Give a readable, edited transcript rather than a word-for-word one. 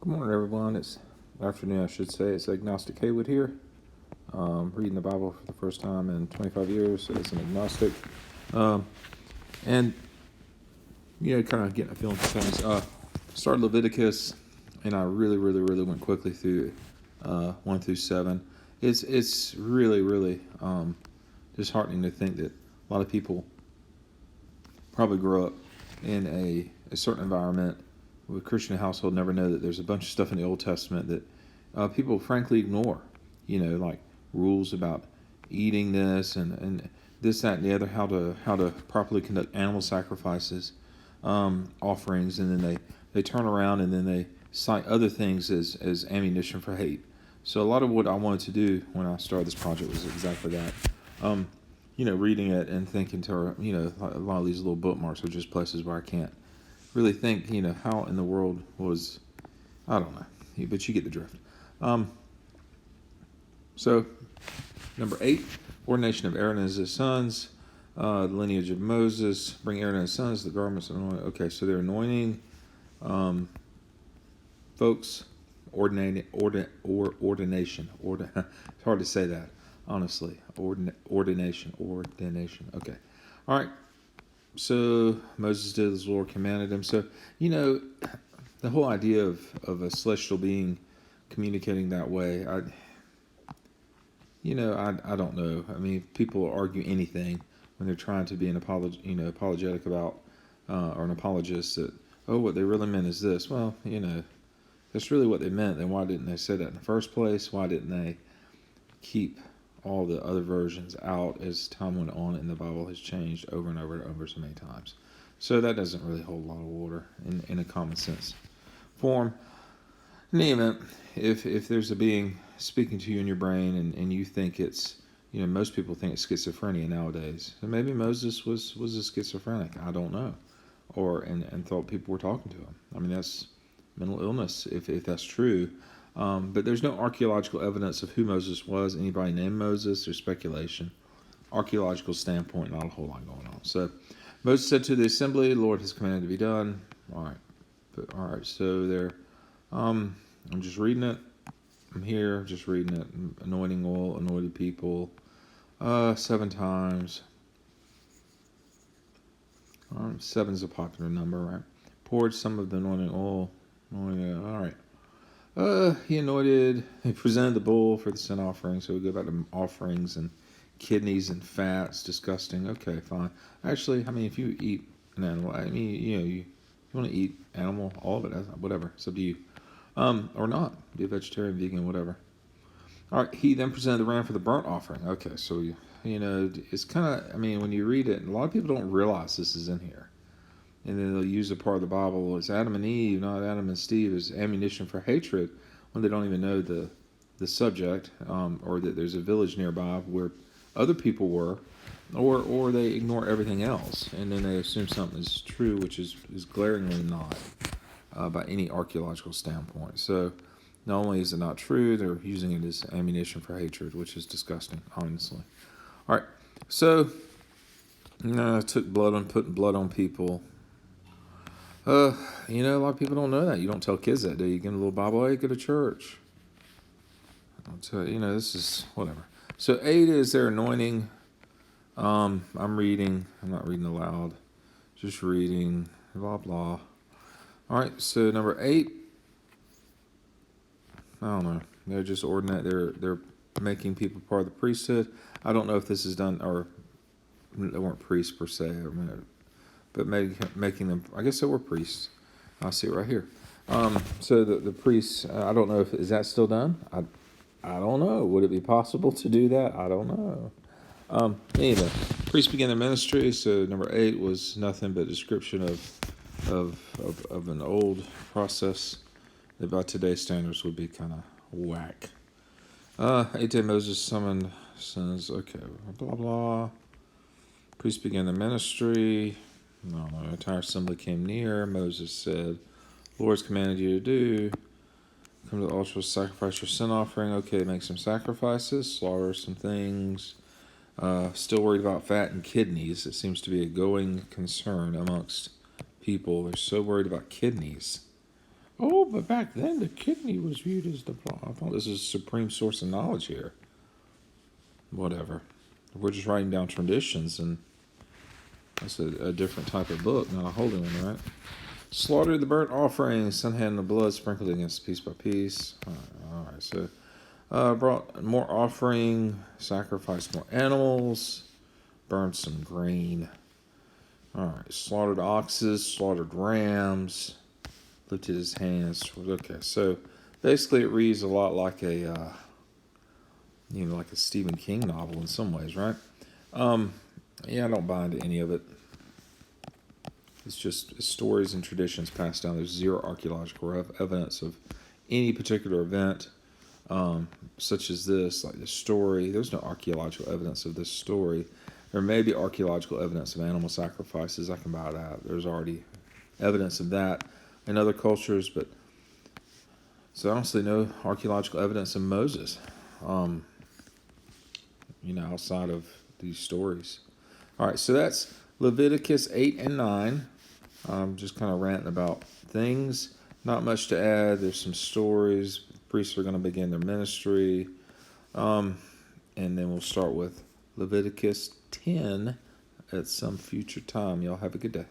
Good morning, everyone. It's afternoon, I should say. It's Agnostic Haywood here, reading the Bible for the first time in 25 years as an agnostic. And, kind of getting a feeling for things. Started Leviticus, and I really went quickly through 1 through 7. It's really disheartening to think that a lot of people probably grow up in a certain environment with a Christian household, never know that there's a bunch of stuff in the Old Testament that people frankly ignore, like rules about eating this and this, that, and the other, how to properly conduct animal sacrifices, offerings, and then they turn around and then they cite other things as ammunition for hate. So a lot of what I wanted to do when I started this project was exactly that. Reading it and thinking to, a lot of these little bookmarks are just places where I can't really think, how in the world was, I don't know, but you get the drift. So, number 8, Ordination of Aaron and his sons, the lineage of Moses, bring Aaron and his sons, the garments of anointing. Okay, so they're anointing folks, ordination. It's hard to say that, honestly. Ordination. Okay. All right. So Moses did as the Lord commanded him. So, the whole idea of a celestial being communicating that way, I don't know. I mean, people argue anything when they're trying to be an apologetic about, or an apologist that, what they really meant is this. Well, that's really what they meant. Then why didn't they say that in the first place? Why didn't they keep all the other versions out as time went on and the Bible has changed over and over so many times? So that doesn't really hold a lot of water in a common sense form. In any event, if there's a being speaking to you in your brain and you think it's, most people think it's schizophrenia nowadays. So maybe Moses was a schizophrenic. I don't know. And thought people were talking to him. I mean, that's mental illness if that's true. But there's no archaeological evidence of who Moses was. Anybody named Moses? There's speculation. Archaeological standpoint, not a whole lot going on. So Moses said to the assembly, "The Lord has commanded to be done." All right. So there. I'm just reading it. I'm here, just reading it. Anointing oil, anointed people, 7 times. 7 is a popular number, right? Poured some of the anointing oil. All right. He presented the bull for the sin offering. So we go back to offerings and kidneys and fats. Disgusting. Okay, fine. Actually, if you eat an animal, you want to eat animal, all of it, whatever. It's up to you. Or not. Be a vegetarian, vegan, whatever. All right. He then presented the ram for the burnt offering. Okay, so, it's kind of, when you read it, a lot of people don't realize this is in here. And then they'll use a part of the Bible, it's Adam and Eve, not Adam and Steve, as ammunition for hatred when they don't even know the subject, or that there's a village nearby where other people were, or they ignore everything else, and then they assume something is true, which is glaringly not by any archaeological standpoint. So not only is it not true, they're using it as ammunition for hatred, which is disgusting, honestly. All right, so putting blood on people. A lot of people don't know that. You don't tell kids that, do you? You give them a little Bible, hey, go to church. I'll tell you, this is whatever. So 8 is their anointing. I'm reading. I'm not reading aloud. Just reading. Blah, blah. All right, so number 8. I don't know. They're just ordinate. They're making people part of the priesthood. I don't know if this is done, or they weren't priests per se, but making them, I guess they were priests. I'll see it right here. So the priests, I don't know is that still done? I don't know. Would it be possible to do that? I don't know. Anyway, priests began their ministry. So number 8 was nothing but a description of an old process that by today's standards would be kind of whack. 8 day Moses summoned sons. Okay, blah blah. Priests began their ministry. No, the entire assembly came near. Moses said, "The Lord's commanded you to do. Come to the altar, sacrifice your sin offering." Okay, make some sacrifices, slaughter some things. Still worried about fat and kidneys. It seems to be a going concern amongst people. They're so worried about kidneys. Oh, but back then the kidney was viewed as the plot. I thought this is a supreme source of knowledge here. Whatever. We're just writing down traditions, and that's a different type of book, not a holy one, right? Slaughtered the burnt offering, sun had the blood sprinkled against piece by piece. All right, so brought more offering, sacrificed more animals, burned some grain. All right, slaughtered oxes, slaughtered rams, lifted his hands. Okay, so basically it reads a lot like a, like a Stephen King novel in some ways, right? Yeah, I don't buy into any of it. It's just stories and traditions passed down. There's zero archaeological evidence of any particular event, such as this, like this story. There's no archaeological evidence of this story. There may be archaeological evidence of animal sacrifices. I can buy that. There's already evidence of that in other cultures, but so honestly, no archaeological evidence of Moses, outside of these stories. All right, so that's Leviticus 8 and 9. I'm just kind of ranting about things. Not much to add. There's some stories. Priests are going to begin their ministry. And then we'll start with Leviticus 10 at some future time. Y'all have a good day.